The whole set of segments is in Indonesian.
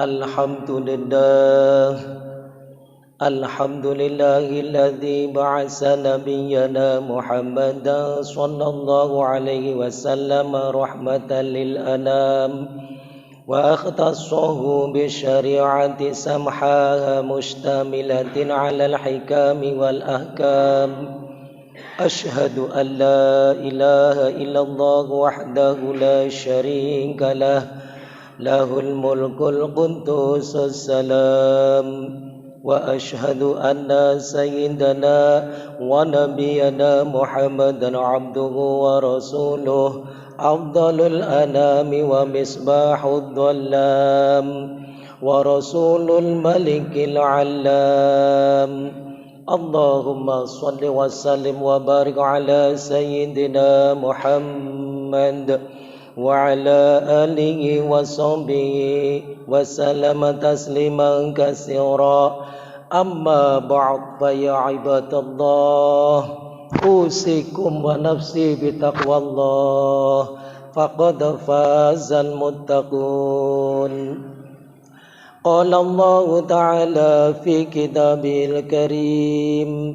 Alhamdulillah, alhamdulillahilladzi ba'atsa nabiyyana Muhammadan sallallahu alaihi wasallam rahmatan lil anam wa akhtassahu bi syari'ati samha mustamilatin 'alal hikami wal ahkam. Ashhadu an la ilaha illallah wahdahu la syarika lah, lahul mulkul quddus salam. Wa ashhadu anna sayyidana wa nabiyyana Muhammadan abduhu wa rasuluh, afdalul anami wa misbahud dhalam, wa rasulul malikil alam. Allahumma salli wa sallim wa barik ala sayyidina Muhammad wa ala alihi wa sahbihi wa sallama tasliman katsira. Amma ba'd, fa ya ibadallah, usikum wa nafsi bitaqwallah, faqad fazal muttaqun. Qala Allah Ta'ala fi kitabil karim,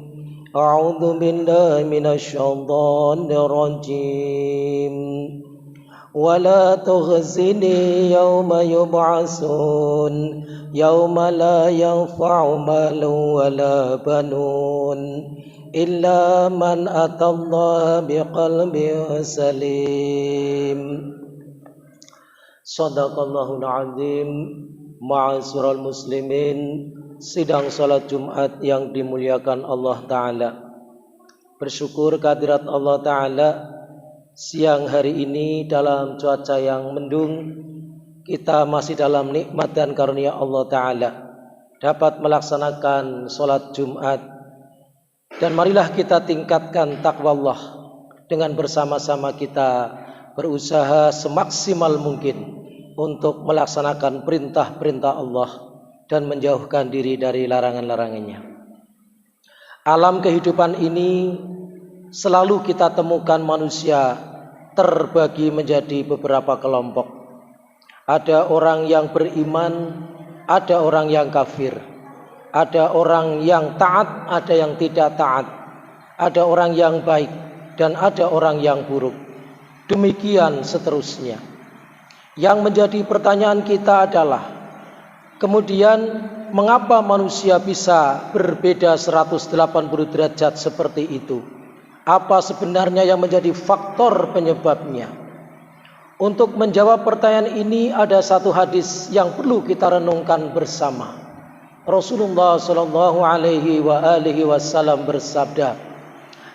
a'udzu billahi minasy syaithanir rajim. Wala tukhzini yawma yub'atsun, yawma la yanfa'u malun wala banun illa man atallaha biqalbin salim. Shadaqallahul azim. Ma'asyiral muslimin, sidang salat Jumat yang dimuliakan Allah Ta'ala. Bersyukur kehadirat Allah Ta'ala, siang hari ini dalam cuaca yang mendung, kita masih dalam nikmat dan karunia Allah Ta'ala dapat melaksanakan salat Jumat. Dan marilah kita tingkatkan takwa Allah dengan bersama-sama kita berusaha semaksimal mungkin untuk melaksanakan perintah-perintah Allah dan menjauhkan diri dari larangan-larangannya. Alam kehidupan ini selalu kita temukan manusia terbagi menjadi beberapa kelompok. Ada orang yang beriman, ada orang yang kafir, ada orang yang taat, ada yang tidak taat, ada orang yang baik, dan ada orang yang buruk. Demikian seterusnya. Yang menjadi pertanyaan kita adalah, kemudian mengapa manusia bisa berbeda 180 derajat seperti itu? Apa sebenarnya yang menjadi faktor penyebabnya? Untuk menjawab pertanyaan ini ada satu hadis yang perlu kita renungkan bersama. Rasulullah sallallahu alaihi wasallam bersabda,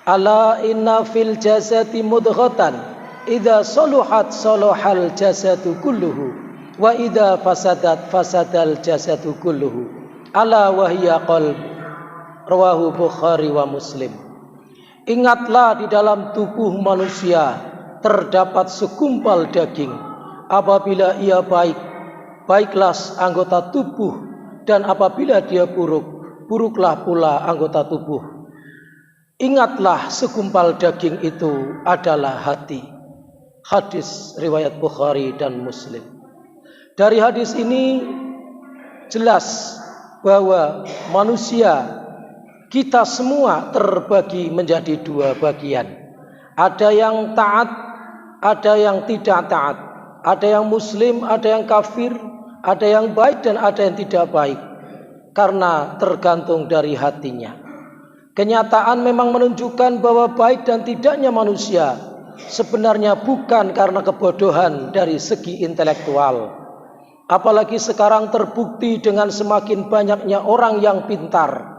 "Ala inna fil jasadi mudghatan, idza saluhat salahal jasadu kulluhu, wa idza fasadat fasadal jasadu kulluhu, ala wahya qalb." Rawahu Bukhari wa Muslim. Ingatlah, di dalam tubuh manusia terdapat segumpal daging. Apabila ia baik, baiklah anggota tubuh, dan apabila dia buruk, buruklah pula anggota tubuh. Ingatlah, segumpal daging itu adalah hati. Hadis riwayat Bukhari dan Muslim. Dari hadis ini jelas bahwa manusia, kita semua terbagi menjadi dua bagian. Ada yang taat, ada yang tidak taat. Ada yang muslim, ada yang kafir, ada yang baik dan ada yang tidak baik. Karena tergantung dari hatinya. Kenyataan memang menunjukkan bahwa baik dan tidaknya manusia sebenarnya bukan karena kebodohan dari segi intelektual. Apalagi sekarang terbukti dengan semakin banyaknya orang yang pintar.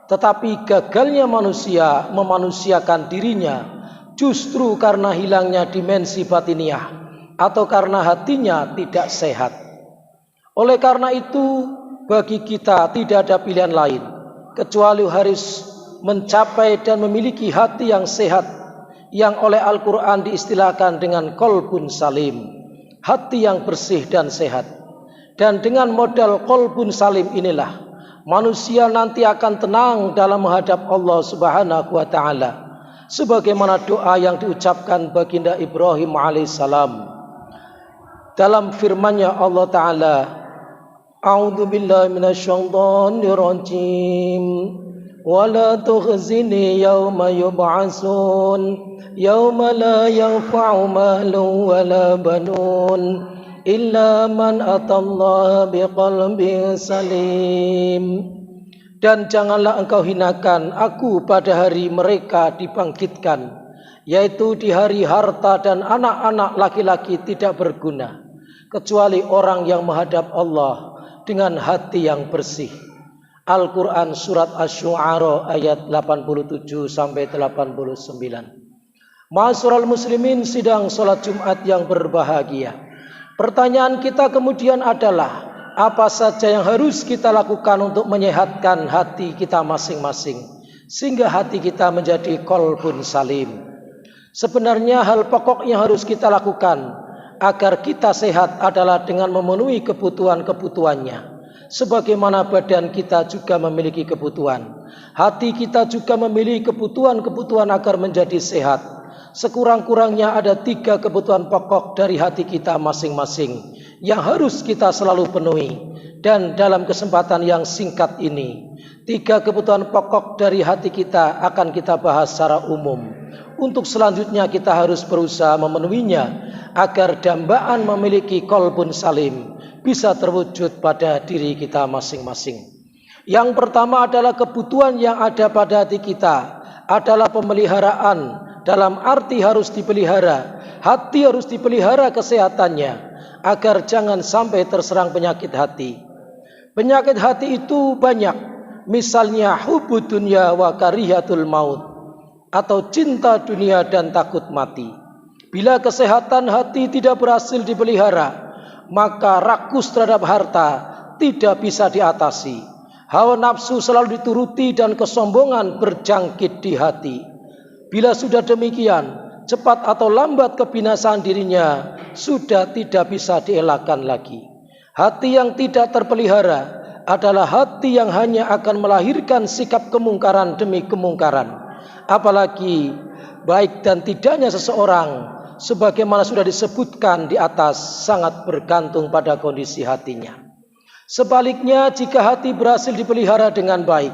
Tetapi gagalnya manusia memanusiakan dirinya justru karena hilangnya dimensi batiniah atau karena hatinya tidak sehat. Oleh karena itu, bagi kita tidak ada pilihan lain kecuali harus mencapai dan memiliki hati yang sehat, yang oleh Al-Quran diistilahkan dengan qalbun salim, hati yang bersih dan sehat. Dan dengan modal qalbun salim inilah manusia nanti akan tenang dalam menghadap Allah Subhanahu wa Ta'ala, sebagaimana doa yang diucapkan baginda Ibrahim alaihissalam dalam firman-Nya Allah Ta'ala, A'udzu billahi minasyaitonir rajim. Wala tukhzini yauma yub'atsun yauma la yanfa'u malun wala banun illa man atallaha biqalbin salim. Dan janganlah engkau hinakan aku pada hari mereka dibangkitkan, yaitu di hari harta dan anak-anak laki-laki tidak berguna, kecuali orang yang menghadap Allah dengan hati yang bersih. Al-Quran Surat Asy-Syu'ara ayat 87-89. Ma'asyiral muslimin, sidang sholat Jumat yang berbahagia. Pertanyaan kita kemudian adalah, apa saja yang harus kita lakukan untuk menyehatkan hati kita masing-masing, sehingga hati kita menjadi qalbun salim. Sebenarnya hal pokok yang harus kita lakukan agar kita sehat adalah dengan memenuhi kebutuhan-kebutuhannya. Sebagaimana badan kita juga memiliki kebutuhan, hati kita juga memiliki kebutuhan-kebutuhan agar menjadi sehat. Sekurang-kurangnya ada 3 kebutuhan pokok dari hati kita masing-masing yang harus kita selalu penuhi. Dan dalam kesempatan yang singkat ini, 3 kebutuhan pokok dari hati kita akan kita bahas secara umum. Untuk selanjutnya kita harus berusaha memenuhinya agar dambaan memiliki qalbun salim bisa terwujud pada diri kita masing-masing. Yang pertama adalah kebutuhan yang ada pada hati kita adalah pemeliharaan, dalam arti harus dipelihara. Hati harus dipelihara kesehatannya agar jangan sampai terserang penyakit hati. Penyakit hati itu banyak, misalnya hubbud dunya wa karihatul maut, atau cinta dunia dan takut mati. Bila kesehatan hati tidak berhasil dipelihara, maka rakus terhadap harta tidak bisa diatasi. Hawa nafsu selalu dituruti dan kesombongan berjangkit di hati. Bila sudah demikian, cepat atau lambat kebinasaan dirinya sudah tidak bisa dielakkan lagi. Hati yang tidak terpelihara adalah hati yang hanya akan melahirkan sikap kemungkaran demi kemungkaran. Apalagi baik dan tidaknya seseorang, sebagaimana sudah disebutkan di atas, sangat bergantung pada kondisi hatinya. Sebaliknya, jika hati berhasil dipelihara dengan baik,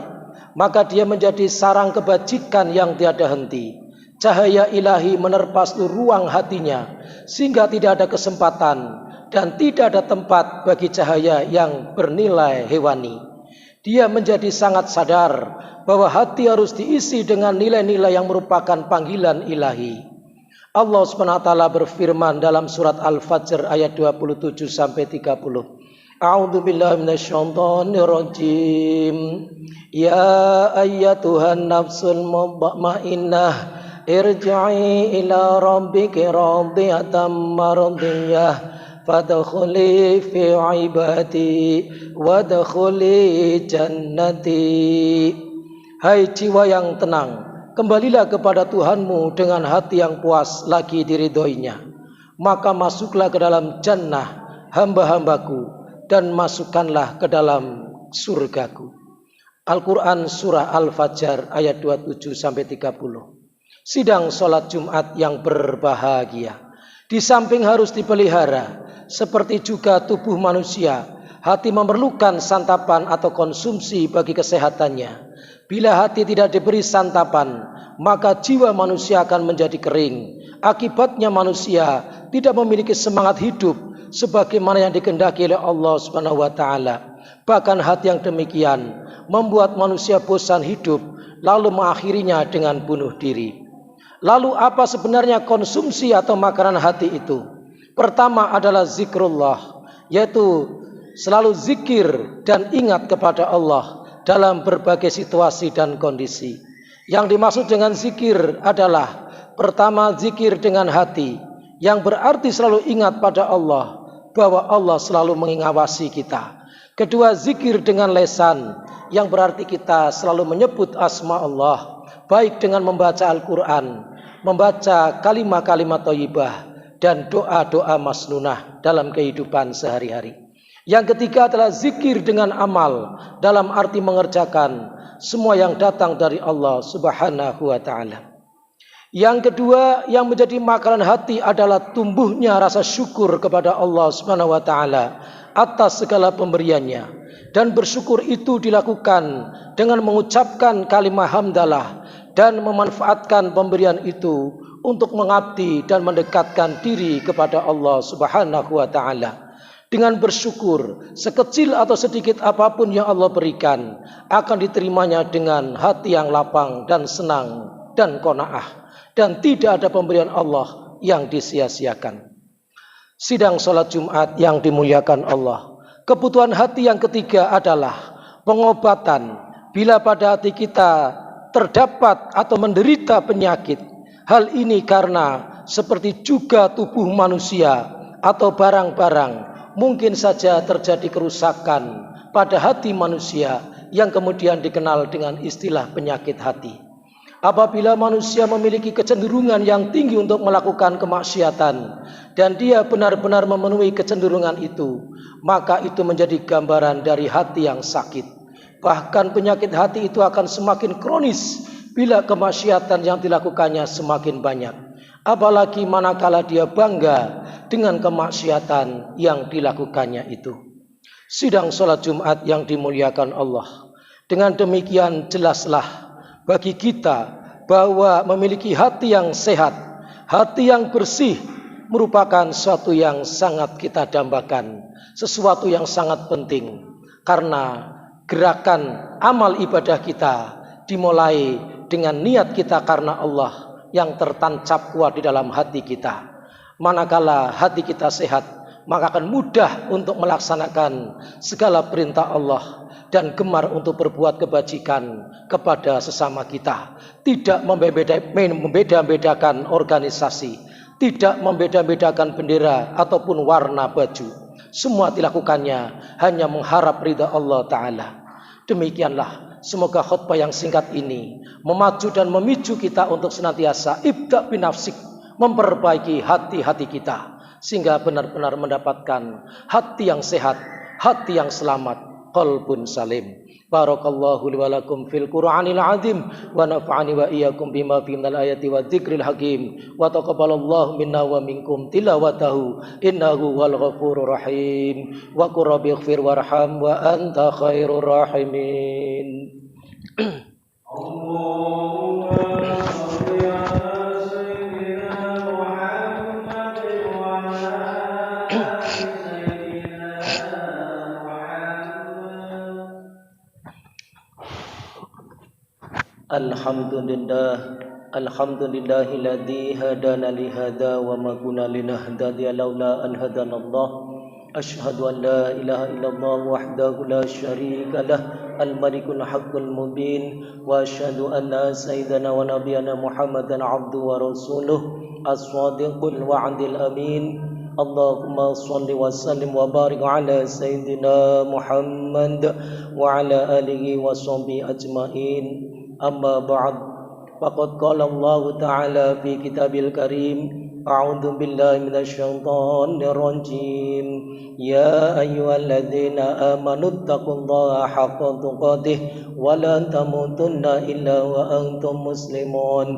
maka dia menjadi sarang kebajikan yang tiada henti. Cahaya ilahi menerpa seluruh ruang hatinya, sehingga tidak ada kesempatan dan tidak ada tempat bagi cahaya yang bernilai hewani. Dia menjadi sangat sadar bahwa hati harus diisi dengan nilai-nilai yang merupakan panggilan ilahi. Allah SWT berfirman dalam surat Al-Fajr ayat 27-30. A'udzu billahi minasyaitonir rajim. Ya ayyatuhan nafsul mutmainnah, irji'i ila rabbiki radiyatan mardiyah, fadkhuli fi ibadi wadkhuli jannati. Hai jiwa yang tenang, kembalilah kepada Tuhanmu dengan hati yang puas lagi diridhoinya, maka masuklah ke dalam jannah hamba-hambaku dan masukkanlah ke dalam surgaku. Al-Quran Surah Al-Fajr ayat 27-30. Sidang sholat Jumat yang berbahagia, di samping harus dipelihara, seperti juga tubuh manusia, hati memerlukan santapan atau konsumsi bagi kesehatannya. Bila hati tidak diberi santapan, maka jiwa manusia akan menjadi kering. Akibatnya manusia tidak memiliki semangat hidup sebagaimana yang dikehendaki oleh Allah Subhanahu wa taala. Bahkan hati yang demikian membuat manusia bosan hidup, lalu mengakhirinya dengan bunuh diri. Lalu apa sebenarnya konsumsi atau makanan hati itu? Pertama adalah zikrullah, yaitu selalu zikir dan ingat kepada Allah dalam berbagai situasi dan kondisi. Yang dimaksud dengan zikir adalah pertama zikir dengan hati, yang berarti selalu ingat pada Allah, bahwa Allah selalu mengawasi kita. Kedua, zikir dengan lesan, yang berarti kita selalu menyebut asma Allah, baik dengan membaca Al-Quran, membaca kalimat-kalimat thayyibah, dan doa-doa masnunah dalam kehidupan sehari-hari. Yang ketiga adalah zikir dengan amal, dalam arti mengerjakan semua yang datang dari Allah Subhanahu wa ta'ala. Yang kedua yang menjadi makanan hati adalah tumbuhnya rasa syukur kepada Allah Subhanahu wa ta'ala atas segala pemberiannya, dan bersyukur itu dilakukan dengan mengucapkan kalimat hamdalah dan memanfaatkan pemberian itu untuk mengabdi dan mendekatkan diri kepada Allah Subhanahu wa taala. Dengan bersyukur, sekecil atau sedikit apapun yang Allah berikan akan diterimanya dengan hati yang lapang dan senang dan qanaah, dan tidak ada pemberian Allah yang disia-siakan. Sidang salat Jumat yang dimuliakan Allah, kebutuhan hati yang ketiga adalah pengobatan bila pada hati kita terdapat atau menderita penyakit. Hal ini karena seperti juga tubuh manusia atau barang-barang, mungkin saja terjadi kerusakan pada hati manusia yang kemudian dikenal dengan istilah penyakit hati. Apabila manusia memiliki kecenderungan yang tinggi untuk melakukan kemaksiatan dan dia benar-benar memenuhi kecenderungan itu, maka itu menjadi gambaran dari hati yang sakit. Bahkan penyakit hati itu akan semakin kronis bila kemaksiatan yang dilakukannya semakin banyak. Apalagi manakala dia bangga dengan kemaksiatan yang dilakukannya itu. Sidang salat Jumat yang dimuliakan Allah, dengan demikian jelaslah bagi kita bahwa memiliki hati yang sehat, hati yang bersih merupakan sesuatu yang sangat kita dambakan, sesuatu yang sangat penting, karena gerakan amal ibadah kita dimulai dengan niat kita karena Allah yang tertancap kuat di dalam hati kita. Manakala hati kita sehat, maka akan mudah untuk melaksanakan segala perintah Allah dan gemar untuk berbuat kebajikan kepada sesama kita. Tidak membeda-bedakan organisasi, tidak membeda-bedakan bendera ataupun warna baju. Semua dilakukannya hanya mengharap ridha Allah Ta'ala. Demikianlah, semoga khutbah yang singkat ini memacu dan memicu kita untuk senantiasa ibda' binafsik, memperbaiki hati-hati kita, sehingga benar-benar mendapatkan hati yang sehat, hati yang selamat, qalbun salim. Barakallahu li wa lakum fil Qur'anil azim wa nafa'ani wa iyyakum bima fihi minal ayati wa dzikril hakim wa taqabbalallahu minna wa minkum tilawatahu innahu wal ghafurur rahim wa qur rabbighfir warham wa anta khairur rahimin. Alhamdulillahilladzi hadana li hadza wa ma kunna linahtadiya laula an hadanallah. Asyhadu an la ilaha illallah wahdahu la syarika lah, al-malikul haqqul mubin, wa asyhadu anna sayyidana wa nabiyyana Muhammadan abduhu wa rasuluh as-sadiqul wa'dil amin. Allahumma shalli wa sallim wa barik ala sayyidina Muhammad wa ala alihi wa sahbihi ajmain. Amma ba'd, faqad qala Allah Ta'ala fi kitabil karim, a'udzu billahi minasyaitonir rajim, ya ayyuhalladzina amanu taqullaha haqqa tuqatih wa la tamutunna illa wa antum muslimun.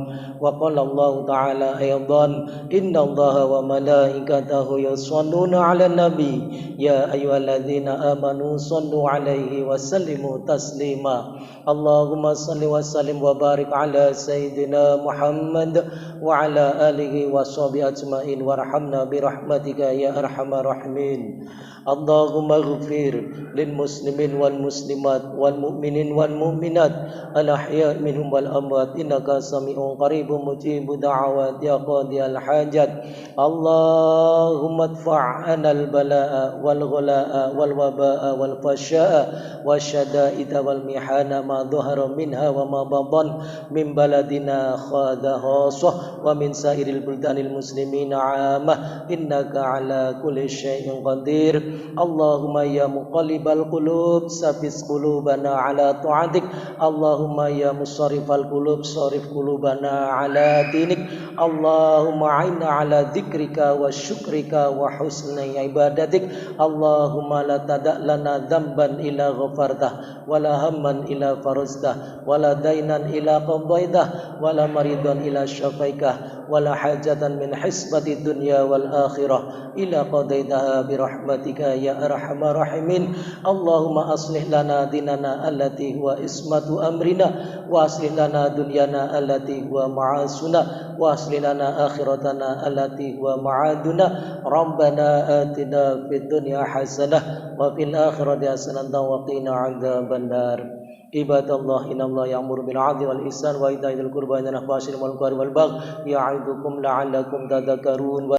Wa qala Allah Ta'ala aidan, innallaha wa malaikatahu yusholluna 'alan nabi, ya ayyuhalladzina amanu shallu 'alaihi wa sallimu taslima. Allahumma salli wa sallim wa barik ala sayyidina Muhammad wa ala alihi wa sahbihi ajmain warhamna bi rahmatika ya arhamar rahimin. Allahumma ighfir lil muslimin wal muslimat wal mu'minin wal mu'minat al ahya' minhum wal amwat innaka sami'un qaribun mujibud da'awat ya qadiyal hajat. Allahumma adfa'ana al bala'a wal ghala'a wal waba'a wal fasha'a wasyada'ida wal mihana ma dhahara minha wa ma batan min baladina khadahasah wa min sairil buldanil muslimina 'amah innaka ala kulli syai'in qadir. Allahumma ya muqallibal qulub sabis qulubana ala ta'atik. Allahumma ya musarrifal qulub sarif qulubana ala dinik. Allahumma a'inna ala dzikrika wa syukrika wa husni ibadatik. Allahumma la tada' lana dzamban illa ghafartah wa la hamman illa farajtah wa la dainan illa qadaytah wa la maridan illa syafaikah ولا حاجة من حسبة الدنيا والآخرة إلا قضيتها برحمتك يا أرحم الراحمين اللهم أصلح لنا ديننا التي هو عصمة أمرنا وأصلح لنا دنيانا التي هو معاشنا وأصلح لنا آخرتنا التي هو معادنا ربنا آتنا في الدنيا حسنة وفي الآخرة حسنة وقنا عذاب النار عباد الله إن الله يأمر بالعدل والإحسان وإيتاء ذي القربى وينهى عن الفحشاء والمنكر والبغي يعظكم لعلكم تذكرون